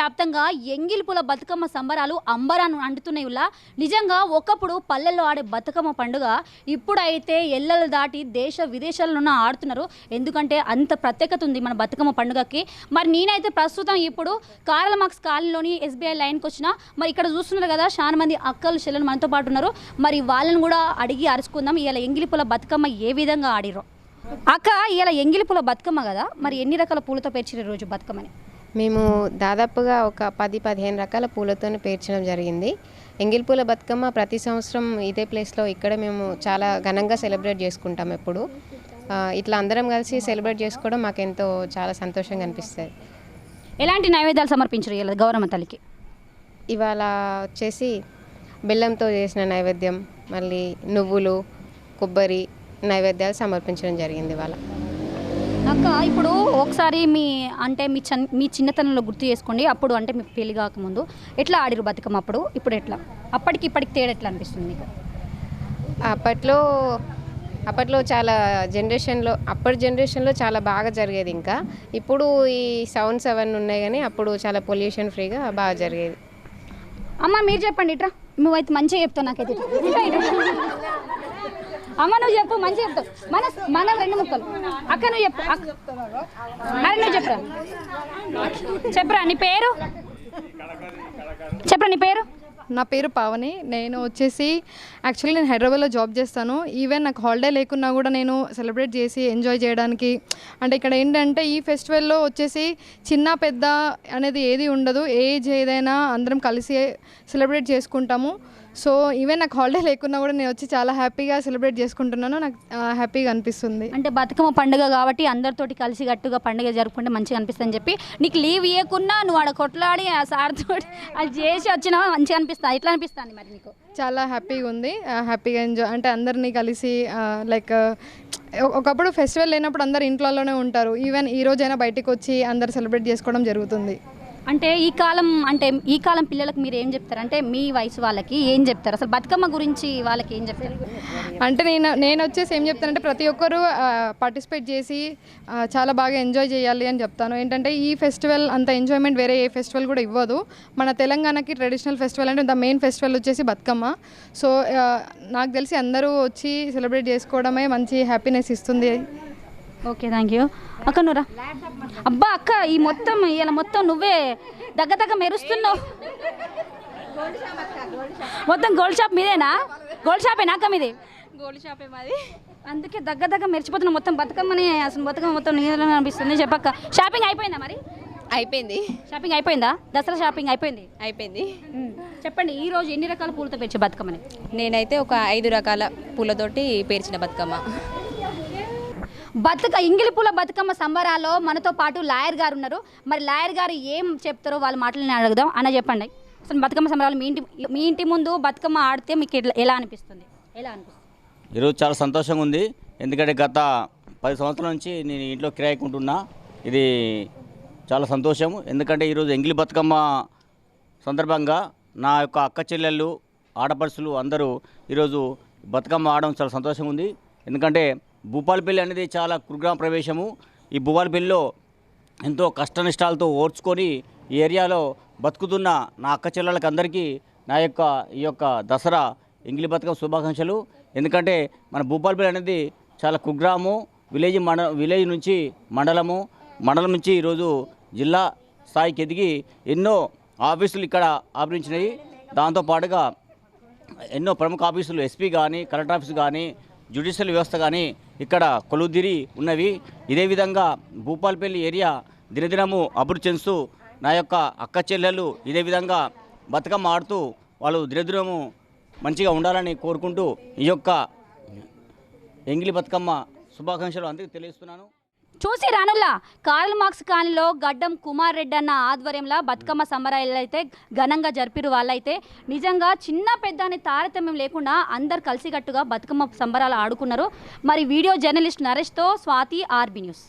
వ్యాప్తంగా ఎంగిలిపూల బతుకమ్మ సంబరాలు అంబరాన్ని అంటున్నాయిలా. నిజంగా ఒకప్పుడు పల్లెల్లో ఆడే బతుకమ్మ పండుగ ఇప్పుడైతే ఎల్లలు దాటి దేశ విదేశాల్లో ఆడుతున్నారు. ఎందుకంటే అంత ప్రత్యేకత ఉంది మన బతుకమ్మ పండుగకి. మరి నేనైతే ప్రస్తుతం ఇప్పుడు కార్ల్ మార్క్స్ కాలనీలోని ఎస్బీఐ లైన్కి వచ్చిన. మరి ఇక్కడ చూస్తున్నారు కదా, చాలా మంది అక్కలు చెల్లెలు మనతో పాటు ఉన్నారు. మరి వాళ్ళని కూడా అడిగి అరుచుకుందాం ఇలా ఎంగిలిపూల బతుకమ్మ ఏ విధంగా ఆడిరో. అక్క, ఇలా ఎంగిలిపూల బతుకమ్మ కదా, మరి ఎన్ని రకాల పూలతో పేర్చిన రోజు బతుకమ్మని? మేము దాదాపుగా ఒక 10-15 రకాల పూలతో పేర్చడం జరిగింది. ఎంగిలిపూల బతుకమ్మ ప్రతి సంవత్సరం ఇదే ప్లేస్లో ఇక్కడ మేము చాలా ఘనంగా సెలబ్రేట్ చేసుకుంటాం. ఎప్పుడు ఇట్లా అందరం కలిసి సెలబ్రేట్ చేసుకోవడం మాకెంతో చాలా సంతోషంగా అనిపిస్తుంది. ఎలాంటి నైవేద్యాలు సమర్పించారు ఇలా గౌరమ్మ తల్లికి? ఇవాళ వచ్చేసి బెల్లంతో చేసిన నైవేద్యం, మళ్ళీ నువ్వులు, కొబ్బరి నైవేద్యాలు సమర్పించడం జరిగింది ఇవాళ. అక్క, ఇప్పుడు ఒకసారి మీ చిన్నతనంలో గుర్తు చేసుకోండి. అప్పుడు అంటే మీ పెళ్లి కాకముందు ఎట్లా ఆడిరు బతుకమ్మ? ఇప్పుడు ఎట్లా, అప్పటికి ఇప్పటికి తేడా ఎట్లా అనిపిస్తుంది మీకు? అప్పట్లో చాలా అప్పటి జనరేషన్లో చాలా బాగా జరిగేది. ఇంకా ఇప్పుడు ఈ సౌండ్స్ అవన్నీ ఉన్నాయి, కానీ అప్పుడు చాలా పొల్యూషన్ ఫ్రీగా బాగా జరిగేది. అమ్మ మీరు చెప్పండి. ఇట్రా, నువ్వైతే మంచిగా చెప్తావు. నాకైతే అమ్మ నువ్వు చెప్పు, మంచిగా చెప్తావు. మన 2 ముక్కలు. అక్క నువ్వు చెప్పు. అరే నువ్వు చెప్పరా నీ పేరు? చెప్పరా నీ పేరు? నా పేరు పావని. నేను వచ్చేసి యాక్చువల్లీ నేను హైదరాబాద్లో జాబ్ చేస్తాను. ఈవెన్ నాకు హాలిడే లేకున్నా కూడా నేను సెలబ్రేట్ చేసి ఎంజాయ్ చేయడానికి, అంటే ఇక్కడ ఏంటంటే ఈ ఫెస్టివల్లో వచ్చేసి చిన్న పెద్ద అనేది ఏది ఉండదు. ఏజ్ ఏదైనా అందరం కలిసి సెలబ్రేట్ చేసుకుంటాము. సో ఈవెన్ నాకు హాలిడే లేకున్నా కూడా నేను వచ్చి చాలా హ్యాపీగా సెలబ్రేట్ చేసుకుంటున్నాను. నాకు హ్యాపీగా అనిపిస్తుంది. అంటే బతుకమ్మ పండుగ కాబట్టి అందరితోటి కలిసి గట్టుగా పండుగ జరుపుకుంటే మంచిగా అనిపిస్తుంది అని చెప్పి నీకు లీవ్ ఇవ్వకున్నా నువ్వు ఆడ కొట్లాడి ఆ సార్తో అది చేసి వచ్చినావా మంచిగా అనిపిస్తుంది. ఎట్లా అనిపిస్తుంది మరి నీకు? చాలా హ్యాపీగా ఉంది. హ్యాపీగా ఎంజాయ్ అంటే అందరినీ కలిసి లైక్ ఒకప్పుడు ఫెస్టివల్ లేనప్పుడు అందరు ఇంట్లోనే ఉంటారు. ఈవెన్ ఈ రోజైనా బయటకు వచ్చి అందరు సెలబ్రేట్ చేసుకోవడం జరుగుతుంది. అంటే ఈ కాలం పిల్లలకు మీరు ఏం చెప్తారు? అంటే మీ వయసు వాళ్ళకి ఏం చెప్తారు? అసలు బతుకమ్మ గురించి వాళ్ళకి ఏం చెప్తారు? అంటే నేను వచ్చేసి ఏం చెప్తానంటే ప్రతి ఒక్కరూ పార్టిసిపేట్ చేసి చాలా బాగా ఎంజాయ్ చేయాలి అని చెప్తాను. ఏంటంటే ఈ ఫెస్టివల్ అంత ఎంజాయ్మెంట్ వేరే ఏ ఫెస్టివల్ కూడా ఇవ్వదు. మన తెలంగాణకి ట్రెడిషనల్ ఫెస్టివల్ అంటే ద మెయిన్ ఫెస్టివల్ వచ్చేసి బతుకమ్మ. సో నాకు తెలిసి అందరూ వచ్చి సెలబ్రేట్ చేసుకోవడమే మంచి హ్యాపీనెస్ ఇస్తుంది. Okay, thank you. అక్క నువ్వురా. అబ్బా అక్క, ఇలా మొత్తం నువ్వే దగ్గ మెరుస్తున్నావు. మొత్తం గోల్డ్ షాప్ మీదేనా? గోల్డ్ షాపేనా అక్క మీది? గోల్డ్ షాపే మాది. అందుకే దగ్గ మెరిచిపోతున్నావు. మొత్తం బతుకమ్మని అసలు బతుకమ్మ మొత్తం నీళ్ళలో అనిపిస్తుంది. చెప్పక్క, షాపింగ్ అయిపోయిందా మరి? అయిపోయింది. షాపింగ్ అయిపోయిందా? దసరా షాపింగ్ అయిపోయింది. చెప్పండి, ఈ రోజు ఎన్ని రకాల పూలతో పేర్చే బతుకమ్మని? నేనైతే ఒక 5 రకాల పూలతోటి పేర్చిన బతుకమ్మ. ఎంగిలిపూల బతుకమ్మ సంబరాల్లో మనతో పాటు లాయర్ గారు ఉన్నారు. మరి లాయర్ గారు ఏం చెప్తారో వాళ్ళ మాటలని అడుగుదాం. అన్న చెప్పండి, అసలు బతుకమ్మ సంబరాలు మీ ఇంటి ముందు బతుకమ్మ ఆడితే మీకు ఎలా అనిపిస్తుంది? ఈరోజు చాలా సంతోషంగా ఉంది. ఎందుకంటే గత 10 సంవత్సరాల నుంచి నేను ఇంట్లో కిరాయికుంటున్నా. ఇది చాలా సంతోషం. ఎందుకంటే ఈరోజు ఎంగిలి బతుకమ్మ సందర్భంగా నా యొక్క అక్క చెల్లెళ్ళు, ఆడపడుచులు అందరూ ఈరోజు బతుకమ్మ ఆడడం చాలా సంతోషంగా ఉంది. ఎందుకంటే భూపాలపల్లి అనేది చాలా కుగ్రామ ప్రవేశము. ఈ భూపాలపల్లిలో ఎంతో కష్టనిష్టాలతో ఓర్చుకొని ఈ ఏరియాలో బతుకుతున్న నా అక్క చెల్లెళ్ళకి అందరికీ నా ఈ యొక్క దసరా ఎంగిలి బతుకమ్మ శుభాకాంక్షలు. ఎందుకంటే మన భూపాలపల్లి అనేది చాలా కుగ్రామం. విలేజ్ నుంచి మండలం నుంచి ఈరోజు జిల్లా స్థాయికి ఎదిగి ఎన్నో ఆఫీసులు ఇక్కడ ఆవరించినాయి. దాంతోపాటుగా ఎన్నో ప్రముఖ ఆఫీసులు, ఎస్పీ కానీ, కలెక్టర్ ఆఫీసు కానీ, జ్యుడిషియల్ వ్యవస్థ కానీ ఇక్కడ కొలువుదీరి ఉన్నవి. ఇదే విధంగా భూపాలపల్లి ఏరియా దినదినము అభివృద్ధి చెందుతూ నా యొక్క అక్క చెల్లెళ్ళు ఇదే విధంగా బతుకమ్మ ఆడుతూ వాళ్ళు దినదినము మంచిగా ఉండాలని కోరుకుంటూ ఈ యొక్క ఎంగిలి బతుకమ్మ శుభాకాంక్షలు అందరికీ తెలియజేస్తున్నాను. చూసి రానుల్లా కార్ల్ మార్క్స్ కాలనీలో గడ్డం కుమార్ రెడ్డి అన్న ఆధ్వర్యంలో బతుకమ్మ సంబరాలు అయితే ఘనంగా జరిపిరు. వాళ్ళైతే నిజంగా చిన్న పెద్ద అనే తారతమ్యం లేకుండా అందరు కలిసికట్టుగా బతుకమ్మ సంబరాలు ఆడుకున్నారు. మరి వీడియో జర్నలిస్ట్ నరేష్తో స్వాతి, ఆర్బీ న్యూస్.